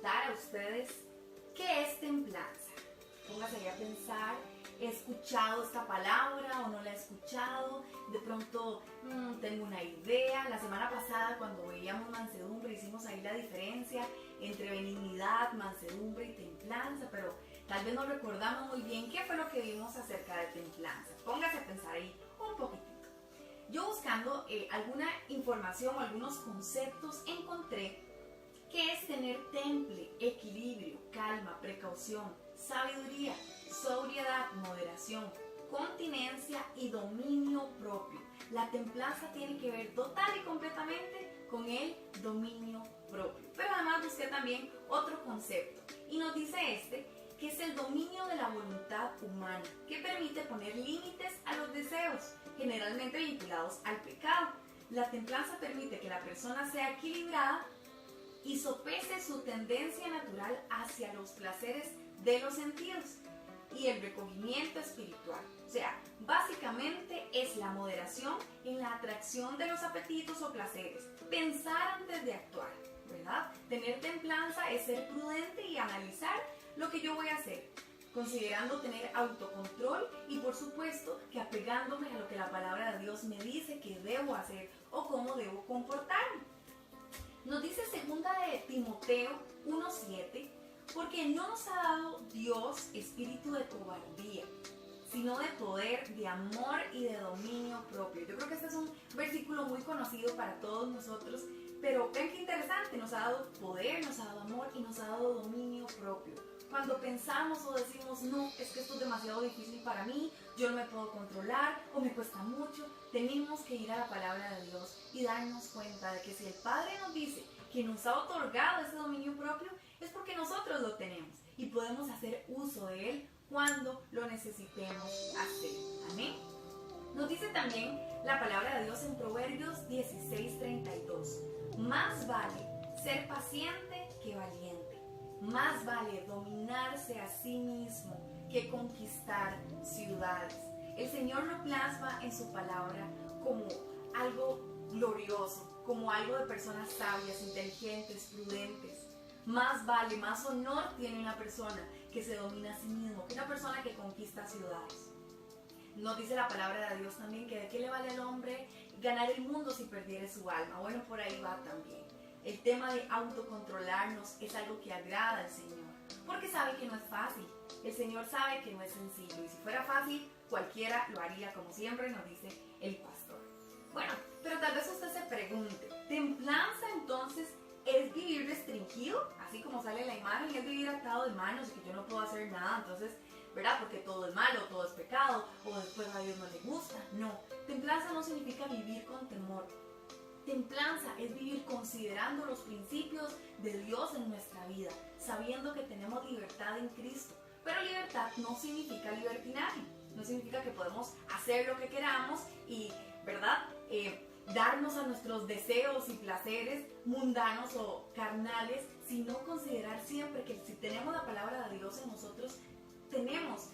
preguntar a ustedes, ¿qué es templanza? Póngase ahí a pensar, ¿he escuchado esta palabra o no la he escuchado? De pronto tengo una idea. La semana pasada cuando veíamos mansedumbre hicimos ahí la diferencia entre benignidad, mansedumbre y templanza, pero tal vez no recordamos muy bien qué fue lo que vimos acerca de templanza. Póngase a pensar ahí un poquitito. Yo buscando alguna información o algunos conceptos encontré que es tener temple, equilibrio, calma, precaución, sabiduría, sobriedad, moderación, continencia y dominio propio. La templanza tiene que ver total y completamente con el dominio propio. Pero además busqué también otro concepto y nos dice que es el dominio de la voluntad humana, que permite poner límites a los deseos, generalmente vinculados al pecado. La templanza permite que la persona sea equilibrada y sopese su tendencia natural hacia los placeres de los sentidos y el recogimiento espiritual. O sea, básicamente es la moderación en la atracción de los apetitos o placeres, pensar antes de actuar, ¿verdad? Tener templanza es ser prudente y analizar lo que yo voy a hacer, considerando tener autocontrol y por supuesto que apegándome a lo que la palabra de Dios me dice que debo hacer o cómo debo comportarme. Nos dice 2 de Timoteo 1:7, porque no nos ha dado Dios espíritu de cobardía, sino de poder, de amor y de dominio propio. Yo creo que este es un versículo muy conocido para todos nosotros, pero ven qué interesante, nos ha dado poder, nos ha dado amor y nos ha dado dominio propio. Cuando pensamos o decimos, no, es que esto es demasiado difícil para mí, yo no me puedo controlar o me cuesta mucho, tenemos que ir a la palabra de Dios y darnos cuenta de que si el Padre nos dice que nos ha otorgado ese dominio propio, es porque nosotros lo tenemos y podemos hacer uso de él cuando lo necesitemos hacer. Amén. Nos dice también la palabra de Dios en Proverbios 16:32. Más vale ser paciente que valiente. Más vale dominarse a sí mismo que conquistar ciudades. El Señor lo plasma en su palabra como algo glorioso, como algo de personas sabias, inteligentes, prudentes. Más vale, más honor tiene una persona que se domina a sí mismo que una persona que conquista ciudades. Nos dice la palabra de Dios también que de qué le vale al hombre ganar el mundo si perdiere su alma. Bueno, por ahí va también. El tema de autocontrolarnos es algo que agrada al Señor, porque sabe que no es fácil. El Señor sabe que no es sencillo y si fuera fácil, cualquiera lo haría, como siempre nos dice el pastor. Bueno, pero tal vez usted se pregunte, ¿templanza entonces es vivir restringido? Así como sale la imagen, es vivir atado de manos y que yo no puedo hacer nada, entonces, ¿verdad? Porque todo es malo, todo es pecado, o después a Dios no le gusta. No, templanza no significa vivir con temor. Templanza es vivir considerando los principios de Dios en nuestra vida, sabiendo que tenemos libertad en Cristo. Pero libertad no significa libertinaje, no significa que podemos hacer lo que queramos y, ¿verdad?, darnos a nuestros deseos y placeres mundanos o carnales, sino considerar siempre que si tenemos la palabra de Dios en nosotros, tenemos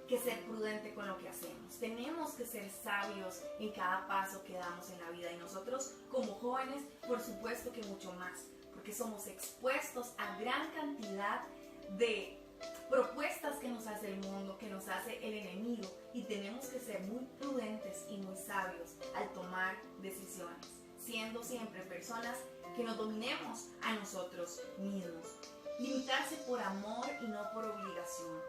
que ser prudente con lo que hacemos. Tenemos que ser sabios en cada paso que damos en la vida. Y nosotros como jóvenes, por supuesto que mucho más, porque somos expuestos a gran cantidad de propuestas que nos hace el mundo, que nos hace el enemigo. Y tenemos que ser muy prudentes y muy sabios al tomar decisiones, siendo siempre personas que nos dominemos a nosotros mismos. Limitarse por amor y no por obligación.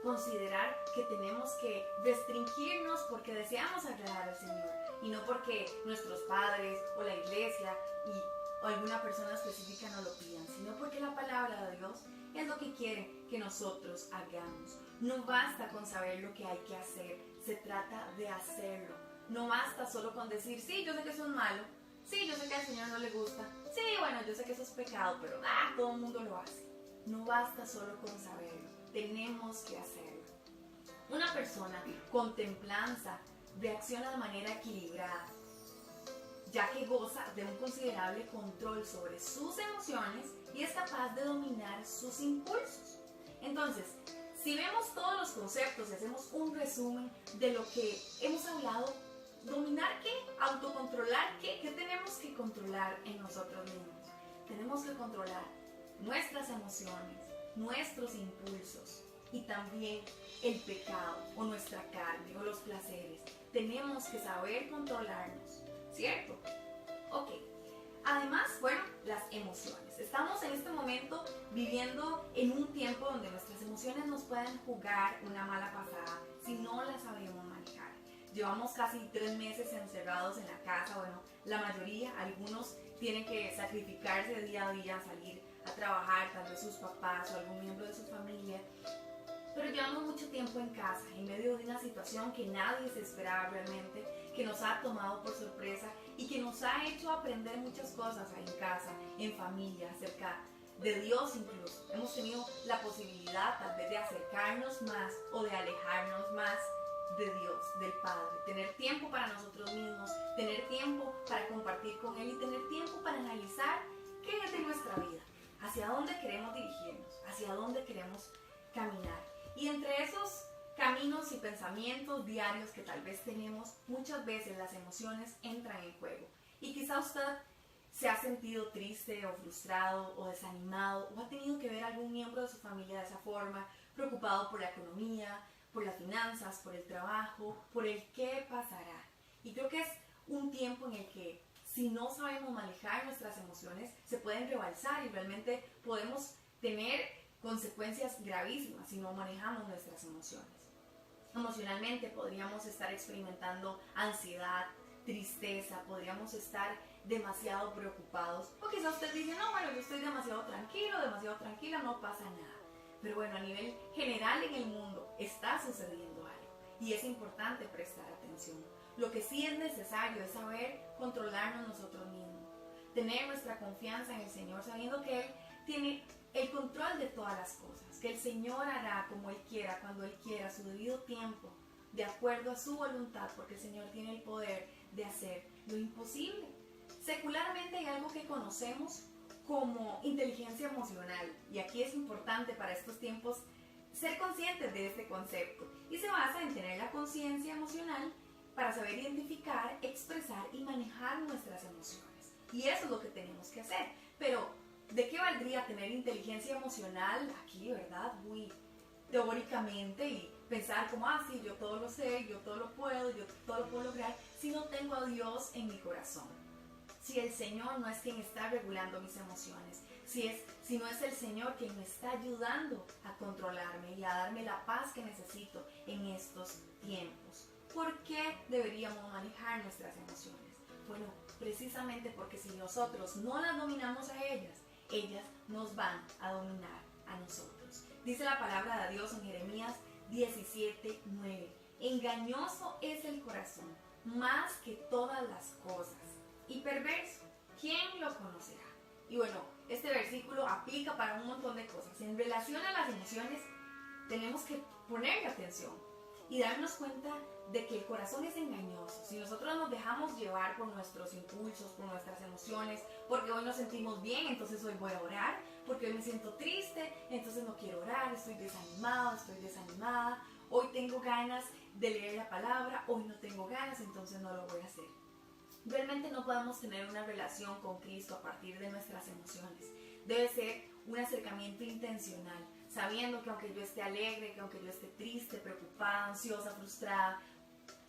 Considerar que tenemos que restringirnos porque deseamos agradar al Señor y no porque nuestros padres o la iglesia o alguna persona específica nos lo pidan, sino porque la palabra de Dios es lo que quiere que nosotros hagamos. No basta con saber lo que hay que hacer, se trata de hacerlo. No basta solo con decir, sí, yo sé que eso es malo, sí, yo sé que al Señor no le gusta, sí, bueno, yo sé que eso es pecado, pero todo el mundo lo hace. No basta solo con saberlo. Tenemos que hacerlo. Una persona con templanza reacciona de manera equilibrada, ya que goza de un considerable control sobre sus emociones y es capaz de dominar sus impulsos. Entonces, si vemos todos los conceptos y hacemos un resumen de lo que hemos hablado, ¿dominar qué? ¿Autocontrolar qué? ¿Qué tenemos que controlar en nosotros mismos? Tenemos que controlar nuestras emociones, nuestros impulsos y también el pecado o nuestra carne o los placeres. Tenemos que saber controlarnos, ¿cierto? Ok. Además, bueno, las emociones. Estamos en este momento viviendo en un tiempo donde nuestras emociones nos pueden jugar una mala pasada si no las sabemos manejar. Llevamos casi 3 meses encerrados en la casa, bueno, la mayoría, algunos tienen que sacrificarse día a día, salir a trabajar, tal vez sus papás o algún miembro de su familia. Pero llevamos mucho tiempo en casa, en medio de una situación que nadie se esperaba realmente, que nos ha tomado por sorpresa y que nos ha hecho aprender muchas cosas ahí en casa, en familia, acerca de Dios incluso. Hemos tenido la posibilidad tal vez de acercarnos más o de alejarnos más de Dios, del Padre, tener tiempo para nosotros mismos, tener tiempo para compartir con Él y tener tiempo para analizar qué es de nuestra vida, hacia dónde queremos dirigirnos, hacia dónde queremos caminar. Y entre esos caminos y pensamientos diarios que tal vez tenemos, muchas veces las emociones entran en juego. Y quizá usted se ha sentido triste o frustrado o desanimado o ha tenido que ver a algún miembro de su familia de esa forma, preocupado por la economía, por las finanzas, por el trabajo, por el qué pasará. Y creo que es un tiempo en el que si no sabemos manejar nuestras emociones, se pueden rebalsar y realmente podemos tener consecuencias gravísimas si no manejamos nuestras emociones. Emocionalmente podríamos estar experimentando ansiedad, tristeza, podríamos estar demasiado preocupados. O quizás usted dice, no, bueno, yo estoy demasiado tranquilo, demasiado tranquila, no pasa nada. Pero bueno, a nivel general en el mundo está sucediendo algo y es importante prestar atención. Lo que sí es necesario es saber controlarnos nosotros mismos, tener nuestra confianza en el Señor, sabiendo que Él tiene el control de todas las cosas, que el Señor hará como Él quiera, cuando Él quiera, a su debido tiempo, de acuerdo a su voluntad, porque el Señor tiene el poder de hacer lo imposible. Secularmente hay algo que conocemos como inteligencia emocional, y aquí es importante para estos tiempos ser conscientes de este concepto, y se basa en tener la conciencia emocional para saber identificar, expresar y manejar nuestras emociones. Y eso es lo que tenemos que hacer. Pero, ¿de qué valdría tener inteligencia emocional aquí, verdad? Muy teóricamente y pensar como, sí, yo todo lo sé, yo todo lo puedo, yo todo lo puedo lograr, si no tengo a Dios en mi corazón. Si el Señor no es quien está regulando mis emociones, si no es el Señor quien me está ayudando a controlarme y a darme la paz que necesito en estos tiempos. ¿Por qué deberíamos manejar nuestras emociones? Bueno, precisamente porque si nosotros no las dominamos a ellas nos van a dominar a nosotros. Dice la palabra de Dios en Jeremías 17:9. Engañoso es el corazón, más que todas las cosas, y perverso, ¿quién lo conocerá? Y bueno, este versículo aplica para un montón de cosas. En relación a las emociones, tenemos que ponerle atención y darnos cuenta de que el corazón es engañoso. Si nosotros nos dejamos llevar por nuestros impulsos, por nuestras emociones, porque hoy nos sentimos bien, entonces hoy voy a orar, porque hoy me siento triste, entonces no quiero orar, estoy desanimado, estoy desanimada, hoy tengo ganas de leer la palabra, hoy no tengo ganas, entonces no lo voy a hacer. Realmente no podemos tener una relación con Cristo a partir de nuestras emociones. Debe ser un acercamiento intencional, sabiendo que aunque yo esté alegre, que aunque yo esté triste, preocupada, ansiosa, frustrada,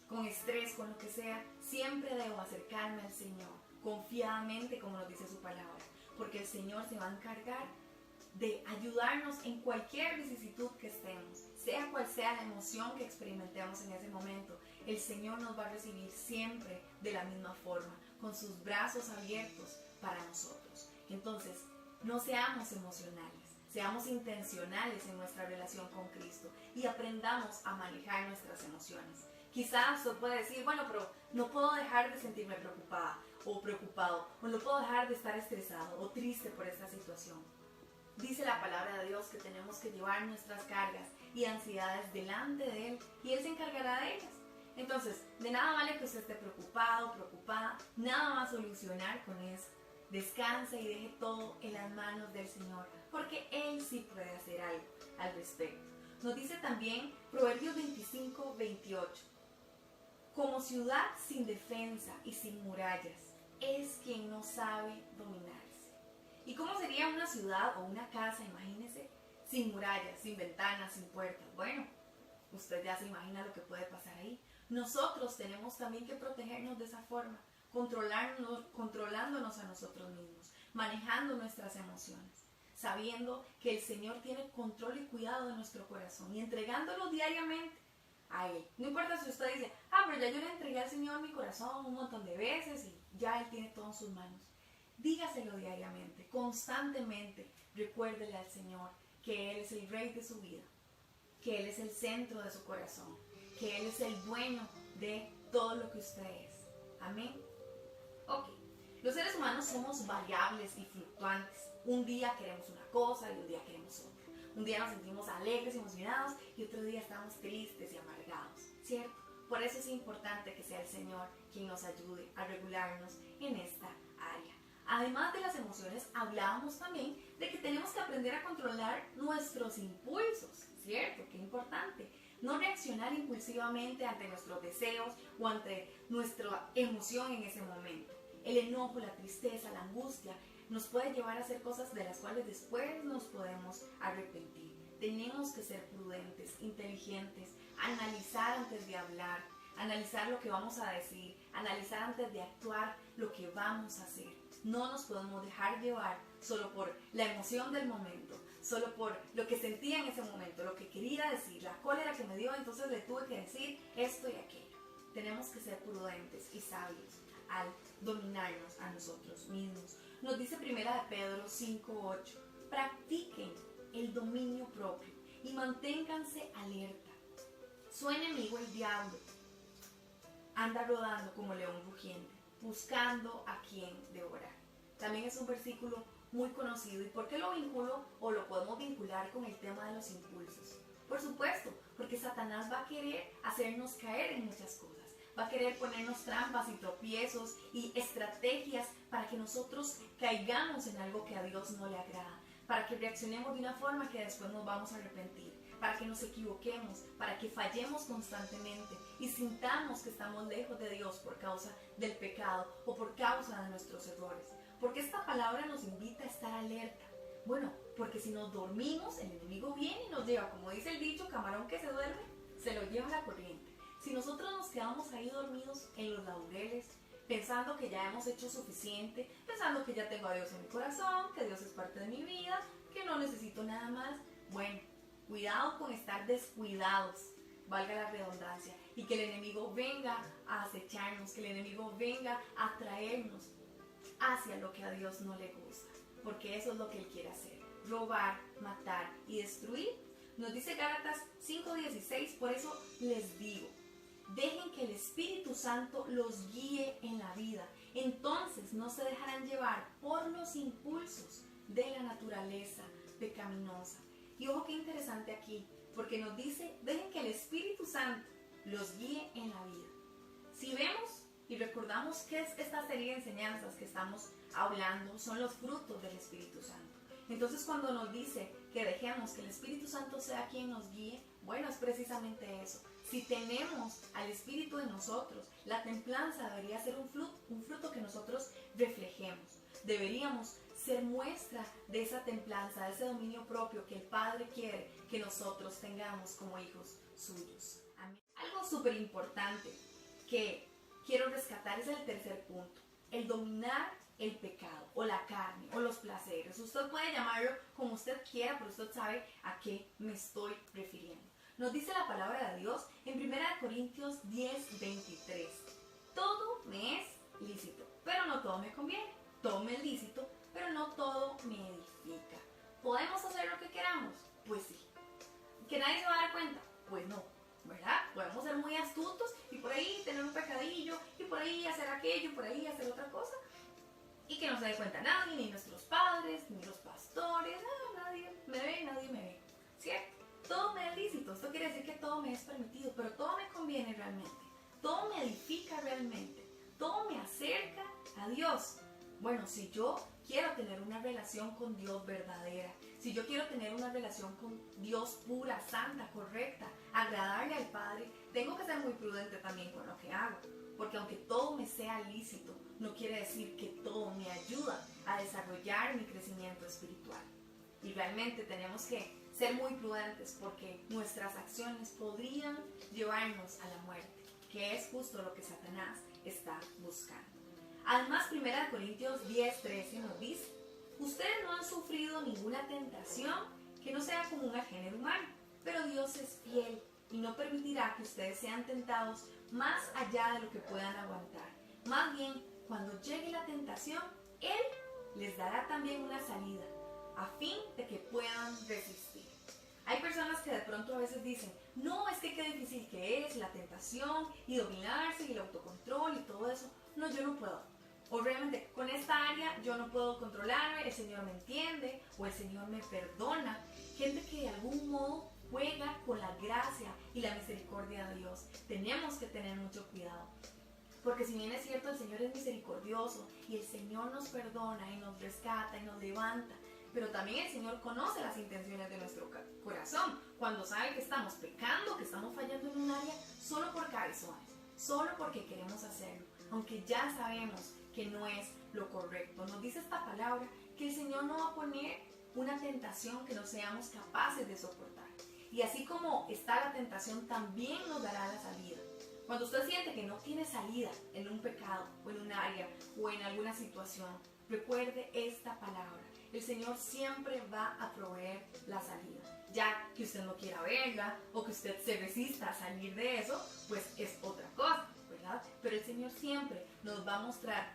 con estrés, con lo que sea, siempre debo acercarme al Señor, confiadamente, como nos dice su palabra, porque el Señor se va a encargar de ayudarnos en cualquier vicisitud que estemos, sea cual sea la emoción que experimentemos en ese momento. El Señor nos va a recibir siempre de la misma forma, con sus brazos abiertos para nosotros. Entonces, no seamos emocionales, seamos intencionales en nuestra relación con Cristo y aprendamos a manejar nuestras emociones. Quizás usted puede decir, bueno, pero no puedo dejar de sentirme preocupada o preocupado, o no puedo dejar de estar estresado o triste por esta situación. Dice la palabra de Dios que tenemos que llevar nuestras cargas y ansiedades delante de Él y Él se encargará de ellas. Entonces, de nada vale que usted esté preocupado, preocupada, nada va a solucionar con eso. Descanse y deje todo en las manos del Señor, porque Él sí puede hacer algo al respecto. Nos dice también Proverbios 25:28. Como ciudad sin defensa y sin murallas, es quien no sabe dominarse. ¿Y cómo sería una ciudad o una casa, imagínese, sin murallas, sin ventanas, sin puertas. Bueno, usted ya se imagina lo que puede pasar ahí. Nosotros tenemos también que protegernos de esa forma, controlándonos a nosotros mismos, manejando nuestras emociones, sabiendo que el Señor tiene control y cuidado de nuestro corazón y entregándolo diariamente a Él. No importa si usted dice, pero ya yo le entregué al Señor mi corazón un montón de veces y ya Él tiene todo en sus manos. Dígaselo diariamente, constantemente. Recuérdele al Señor que Él es el Rey de su vida, que Él es el centro de su corazón, que Él es el dueño de todo lo que usted es. Amén. Ok, los seres humanos somos variables y fluctuantes. Un día queremos una cosa y un día queremos otra. Un día nos sentimos alegres y emocionados y otro día estamos tristes y amargados, ¿cierto? Por eso es importante que sea el Señor quien nos ayude a regularnos en esta área. Además de las emociones, hablábamos también de que tenemos que aprender a controlar nuestros impulsos, ¿cierto? Qué importante. No reaccionar impulsivamente ante nuestros deseos o ante nuestra emoción en ese momento. El enojo, la tristeza, la angustia nos puede llevar a hacer cosas de las cuales después nos podemos arrepentir. Tenemos que ser prudentes, inteligentes, analizar antes de hablar, analizar lo que vamos a decir, analizar antes de actuar lo que vamos a hacer. No nos podemos dejar llevar solo por la emoción del momento, solo por lo que sentía en ese momento, lo que quería decir, la cólera que me dio, entonces le tuve que decir esto y aquello. Tenemos que ser prudentes y sabios al dominarnos a nosotros mismos. Nos dice 1 Pedro 5:8, practiquen el dominio propio y manténganse alerta. Su enemigo, el diablo, anda rodando como león rugiente, buscando a quien devorar. También es un versículo muy conocido. ¿Y por qué lo vinculo o lo podemos vincular con el tema de los impulsos? Por supuesto, porque Satanás va a querer hacernos caer en muchas cosas. Va a querer ponernos trampas y tropiezos y estrategias para que nosotros caigamos en algo que a Dios no le agrada, para que reaccionemos de una forma que después nos vamos a arrepentir, para que nos equivoquemos, para que fallemos constantemente y sintamos que estamos lejos de Dios por causa del pecado o por causa de nuestros errores. Porque esta palabra nos invita a estar alerta. Bueno, porque si nos dormimos, el enemigo viene y nos lleva, como dice el dicho, camarón que se duerme, se lo lleva la corriente. Si nosotros nos quedamos ahí dormidos en los laureles, pensando que ya hemos hecho suficiente, pensando que ya tengo a Dios en mi corazón, que Dios es parte de mi vida, que no necesito nada más, bueno, cuidado con estar descuidados, valga la redundancia, y que el enemigo venga a acecharnos, que el enemigo venga a traernos hacia lo que a Dios no le gusta, porque eso es lo que Él quiere hacer, robar, matar y destruir. Nos dice Gálatas 5:16, por eso les digo, dejen que el Espíritu Santo los guíe en la vida, entonces no se dejarán llevar por los impulsos de la naturaleza pecaminosa. Y ojo qué interesante aquí, porque nos dice, dejen que el Espíritu Santo los guíe en la vida. Si vemos y recordamos qué es esta serie de enseñanzas que estamos hablando, son los frutos del Espíritu Santo. Entonces cuando nos dice que dejemos que el Espíritu Santo sea quien nos guíe, bueno, es precisamente eso. Si tenemos al Espíritu en nosotros, la templanza debería ser un fruto que nosotros reflejemos. Deberíamos ser muestra de esa templanza, de ese dominio propio que el Padre quiere que nosotros tengamos como hijos suyos. Amén. Algo súper importante que quiero rescatar es el tercer punto, el dominar el pecado o la carne o los placeres. Usted puede llamarlo como usted quiera, pero usted sabe a qué me estoy refiriendo. Nos dice la palabra de Dios en 1 Corintios 10:23. Todo me es lícito, pero no todo me conviene. Todo me es lícito, pero no todo me edifica. ¿Podemos hacer lo que queramos? Pues sí. ¿Que nadie se va a dar cuenta? Pues no, ¿verdad? Podemos ser muy astutos y por ahí tener un pecadillo y por ahí hacer aquello, por ahí hacer otra cosa y que no se dé cuenta nadie, ni nuestros padres, ni los pastores, nadie me ve, nadie me ve, ¿cierto? Todo me es lícito, esto quiere decir que todo me es permitido, pero todo me conviene realmente, todo me edifica realmente, todo me acerca a Dios. Bueno, si yo quiero tener una relación con Dios verdadera, si yo quiero tener una relación con Dios pura, santa, correcta, agradarle al Padre, tengo que ser muy prudente también con lo que hago, porque aunque todo me sea lícito, no quiere decir que todo me ayuda a desarrollar mi crecimiento espiritual. Y realmente tenemos que ser muy prudentes porque nuestras acciones podrían llevarnos a la muerte, que es justo lo que Satanás está buscando. Además, 1 Corintios 10:13 nos dice: ustedes no han sufrido ninguna tentación que no sea común al género humano, pero Dios es fiel y no permitirá que ustedes sean tentados más allá de lo que puedan aguantar. Más bien, cuando llegue la tentación, Él les dará también una salida, a fin de que puedan resistir. Hay personas que de pronto a veces dicen: no, es que qué difícil que es la tentación y dominarse y el autocontrol y todo eso. No, yo no puedo. O realmente con esta área yo no puedo controlarme, el Señor me entiende o el Señor me perdona. Gente que de algún modo juega con la gracia y la misericordia de Dios. Tenemos que tener mucho cuidado. Porque si bien es cierto, el Señor es misericordioso y el Señor nos perdona y nos rescata y nos levanta, pero también el Señor conoce las intenciones de nuestro corazón. Cuando sabe que estamos pecando, que estamos fallando en un área, solo por cabezones, solo porque queremos hacerlo, aunque ya sabemos que no es lo correcto. Nos dice esta palabra que el Señor no va a poner una tentación que no seamos capaces de soportar. Y así como está la tentación, también nos dará la salida. Cuando usted siente que no tiene salida en un pecado o en un área o en alguna situación, recuerde esta palabra. El Señor siempre va a proveer la salida. Ya que usted no quiera verla o que usted se resista a salir de eso, pues es otra cosa, ¿verdad? Pero el Señor siempre nos va a mostrar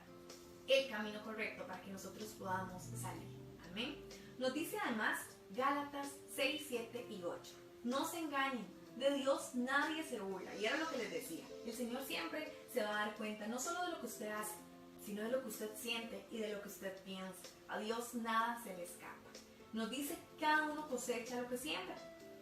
el camino correcto para que nosotros podamos salir. Amén. Nos dice además Gálatas 6, 7 y 8. No se engañen, de Dios nadie se burla. Y era lo que les decía. El Señor siempre se va a dar cuenta no solo de lo que usted hace, sino de lo que usted siente y de lo que usted piensa. A Dios nada se le escapa. Nos dice: cada uno cosecha lo que siembra.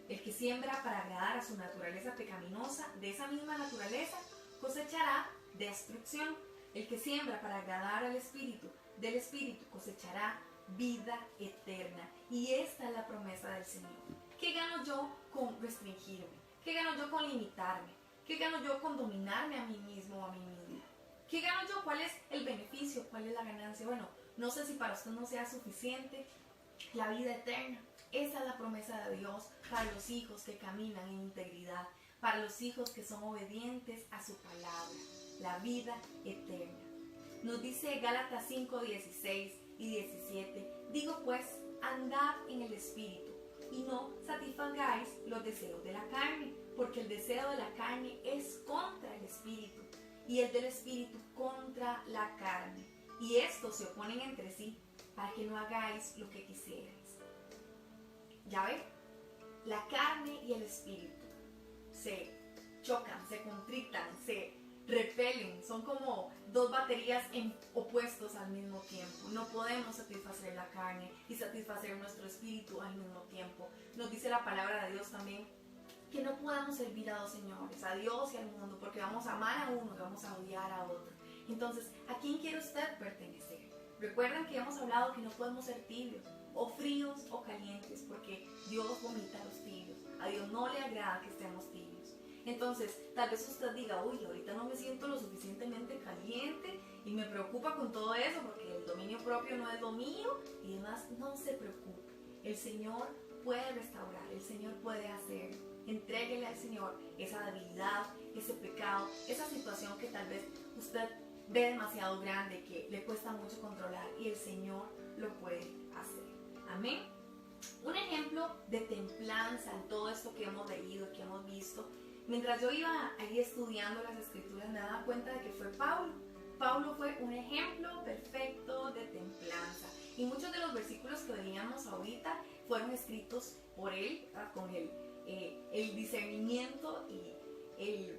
El que siembra para agradar a su naturaleza pecaminosa, de esa misma naturaleza cosechará destrucción. El que siembra para agradar al Espíritu, del Espíritu cosechará vida eterna. Y esta es la promesa del Señor. ¿Qué gano yo con restringirme? ¿Qué gano yo con limitarme? ¿Qué gano yo con dominarme a mí mismo o a mí misma? ¿Qué gano yo? ¿Cuál es el beneficio? ¿Cuál es la ganancia? Bueno, no sé si para usted no sea suficiente la vida eterna. Esa es la promesa de Dios para los hijos que caminan en integridad, para los hijos que son obedientes a su palabra, la vida eterna. Nos dice Gálatas 5, 16 y 17: digo pues, andad en el Espíritu y no satisfagáis los deseos de la carne, porque el deseo de la carne es contra el Espíritu y el del Espíritu contra la carne, y estos se oponen entre sí, para que no hagáis lo que quisierais. ¿Ya ven? La carne y el Espíritu se chocan, se contritan, se repelen, son como dos baterías opuestos al mismo tiempo. No podemos satisfacer la carne y satisfacer nuestro espíritu al mismo tiempo. Nos dice la palabra de Dios también que no podemos servir a dos señores, a Dios y al mundo, porque vamos a amar a uno y vamos a odiar a otro. Entonces, ¿a quién quiere usted pertenecer? Recuerden que hemos hablado que no podemos ser tibios, o fríos o calientes, porque Dios vomita a los tibios. A Dios no le agrada que estemos tibios. Entonces, tal vez usted diga: uy, ahorita no me siento lo suficientemente caliente y me preocupa con todo eso porque el dominio propio no es lo mío y demás. No se preocupe. El Señor puede restaurar, el Señor puede hacer. Entréguele al Señor esa debilidad, ese pecado, esa situación que tal vez usted ve demasiado grande, que le cuesta mucho controlar, y el Señor lo puede hacer. Amén. Un ejemplo de templanza en todo esto que hemos leído, que hemos visto, mientras yo iba ahí estudiando las Escrituras, me daba cuenta de que fue Pablo. Pablo fue un ejemplo perfecto de templanza. Y muchos de los versículos que veíamos ahorita fueron escritos por él, con el discernimiento y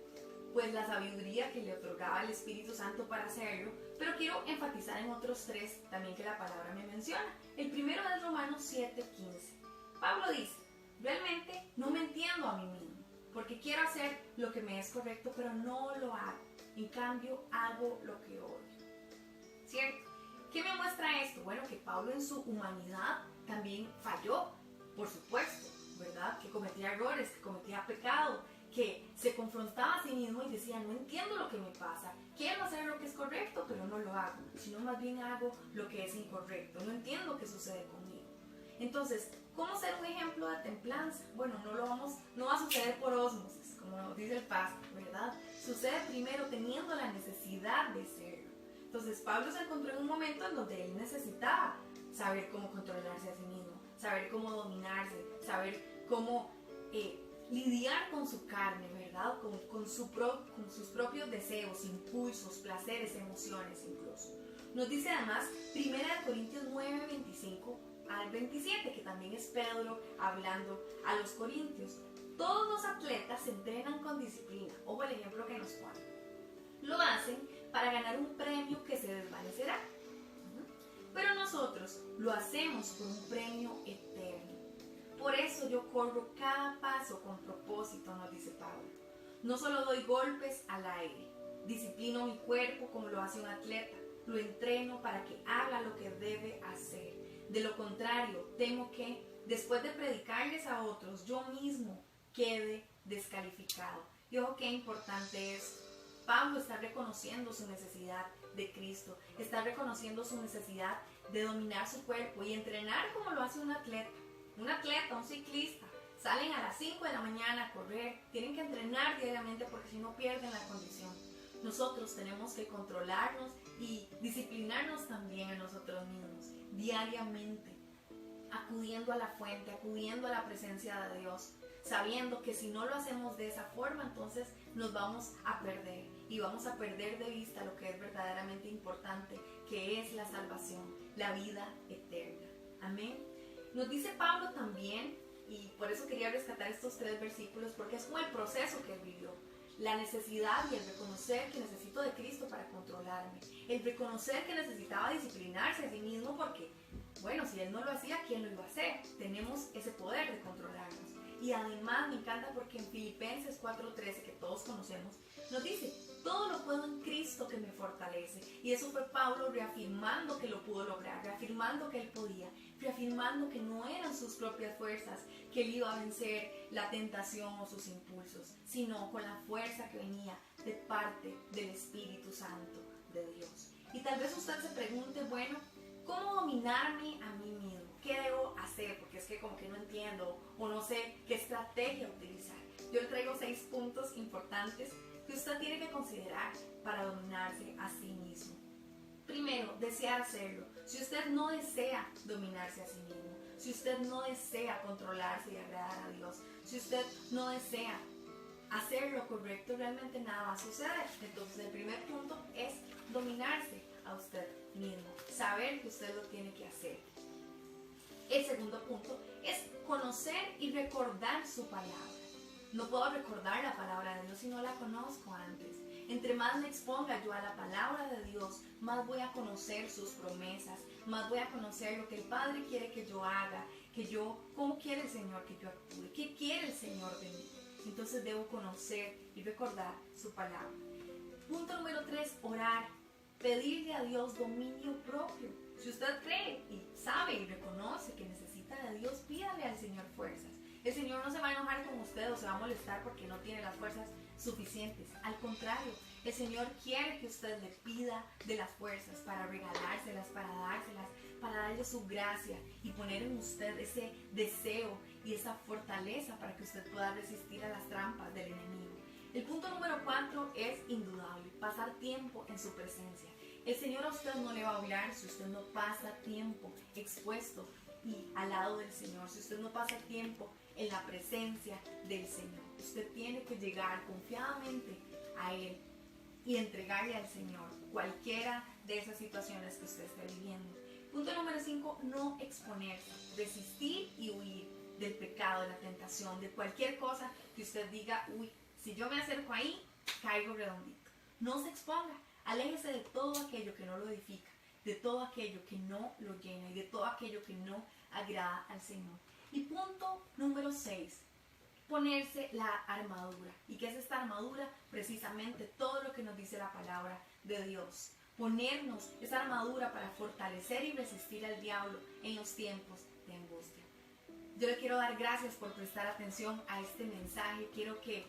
pues la sabiduría que le otorgaba el Espíritu Santo para hacerlo. Pero quiero enfatizar en otros tres también que la palabra me menciona. El primero es Romanos 7:15. Pablo dice: realmente no me entiendo a mí mismo, porque quiero hacer lo que me es correcto, pero no lo hago. En cambio, hago lo que odio. ¿Cierto? ¿Qué me muestra esto? Bueno, que Pablo en su humanidad también falló, por supuesto, ¿verdad? Que cometía errores, que cometía pecado, que se confrontaba a sí mismo y decía, no entiendo lo que me pasa, quiero hacer lo que es correcto, pero no lo hago, sino más bien hago lo que es incorrecto, no entiendo qué sucede conmigo. Entonces, ¿cómo ser un ejemplo de templanza? Bueno, no va a suceder por ósmosis, como nos dice el pastor, ¿verdad? Sucede primero teniendo la necesidad de serlo. Entonces, Pablo se encontró en un momento en donde él necesitaba saber cómo controlarse a sí mismo, saber cómo dominarse, saber cómo lidiar con su carne, ¿verdad? Con sus propios deseos, impulsos, placeres, emociones incluso. Nos dice además 1 Corintios 9, 25 al 27, que también es Pedro hablando a los corintios. Todos los atletas se entrenan con disciplina. Ojo el ejemplo que nos pone. Lo hacen para ganar un premio que se desvanecerá. Pero nosotros lo hacemos por un premio eterno. Por eso yo corro cada paso con propósito, nos dice Pablo. No solo doy golpes al aire, disciplino mi cuerpo como lo hace un atleta, lo entreno para que haga lo que debe hacer. De lo contrario, temo que, después de predicarles a otros, yo mismo quede descalificado. Y ojo qué importante es. Pablo está reconociendo su necesidad de Cristo, está reconociendo su necesidad de dominar su cuerpo y entrenar como lo hace un atleta. Un atleta, un ciclista, salen a las 5 de la mañana a correr, tienen que entrenar diariamente porque si no pierden la condición. Nosotros tenemos que controlarnos y disciplinarnos también a nosotros mismos, diariamente, acudiendo a la fuente, acudiendo a la presencia de Dios, sabiendo que si no lo hacemos de esa forma, entonces nos vamos a perder y vamos a perder de vista lo que es verdaderamente importante, que es la salvación, la vida eterna. Amén. Nos dice Pablo también, y por eso quería rescatar estos 3 versículos, porque es como el proceso que él vivió. La necesidad y el reconocer que necesito de Cristo para controlarme. El reconocer que necesitaba disciplinarse a sí mismo porque, bueno, si él no lo hacía, ¿quién lo iba a hacer? Tenemos ese poder de controlarnos. Y además me encanta porque en Filipenses 4:13, que todos conocemos, nos dice, todo lo puedo en Cristo que me fortalece. Y eso fue Pablo reafirmando que lo pudo lograr, reafirmando que él podía, reafirmando que no eran sus propias fuerzas que él iba a vencer la tentación o sus impulsos, sino con la fuerza que venía de parte del Espíritu Santo de Dios. Y tal vez usted se pregunte, bueno, ¿cómo dominarme a mí mismo? ¿Qué debo hacer? Porque es que como que no entiendo o no sé qué estrategia utilizar. Yo le traigo 6 puntos importantes que usted tiene que considerar para dominarse a sí mismo. Primero, desear hacerlo. Si usted no desea dominarse a sí mismo, si usted no desea controlarse y agradar a Dios, si usted no desea hacer lo correcto, realmente nada va a suceder. Entonces, el primer punto es dominarse a usted mismo, saber que usted lo tiene que hacer. El segundo punto es conocer y recordar su palabra. No puedo recordar la palabra de Dios si no la conozco antes. Entre más me exponga yo a la palabra de Dios, más voy a conocer sus promesas, más voy a conocer lo que el Padre quiere que yo haga, cómo quiere el Señor que yo actúe, qué quiere el Señor de mí. Entonces debo conocer y recordar su palabra. Punto número 3, orar. Pedirle a Dios dominio propio. Si usted cree y sabe y reconoce que necesita de Dios, pídale al Señor fuerzas. El Señor no se va a enojar con usted o se va a molestar porque no tiene las fuerzas suficientes. Al contrario, el Señor quiere que usted le pida de las fuerzas para regalárselas, para dárselas, para darle su gracia y poner en usted ese deseo y esa fortaleza para que usted pueda resistir a las trampas del enemigo. El punto número 4 es indudable, pasar tiempo en su presencia. El Señor a usted no le va a hablar si usted no pasa tiempo expuesto y al lado del Señor, si usted no pasa tiempo en la presencia del Señor. Usted tiene que llegar confiadamente a Él y entregarle al Señor cualquiera de esas situaciones que usted esté viviendo. Punto número 5, no exponerse, resistir y huir del pecado, de la tentación, de cualquier cosa que usted diga, uy, si yo me acerco ahí, caigo redondito. No se exponga, aléjese de todo aquello que no lo edifica, de todo aquello que no lo llena y de todo aquello que no agrada al Señor. Y punto número 6, ponerse la armadura. ¿Y qué es esta armadura? Precisamente todo lo que nos dice la palabra de Dios. Ponernos esa armadura para fortalecer y resistir al diablo en los tiempos de angustia. Yo le quiero dar gracias por prestar atención a este mensaje. Quiero que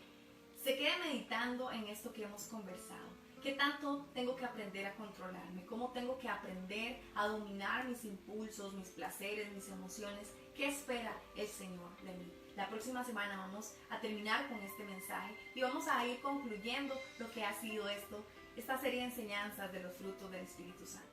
se quede meditando en esto que hemos conversado. ¿Qué tanto tengo que aprender a controlarme? ¿Cómo tengo que aprender a dominar mis impulsos, mis placeres, mis emociones? ¿Qué espera el Señor de mí? La próxima semana vamos a terminar con este mensaje y vamos a ir concluyendo lo que ha sido esta serie de enseñanzas de los frutos del Espíritu Santo.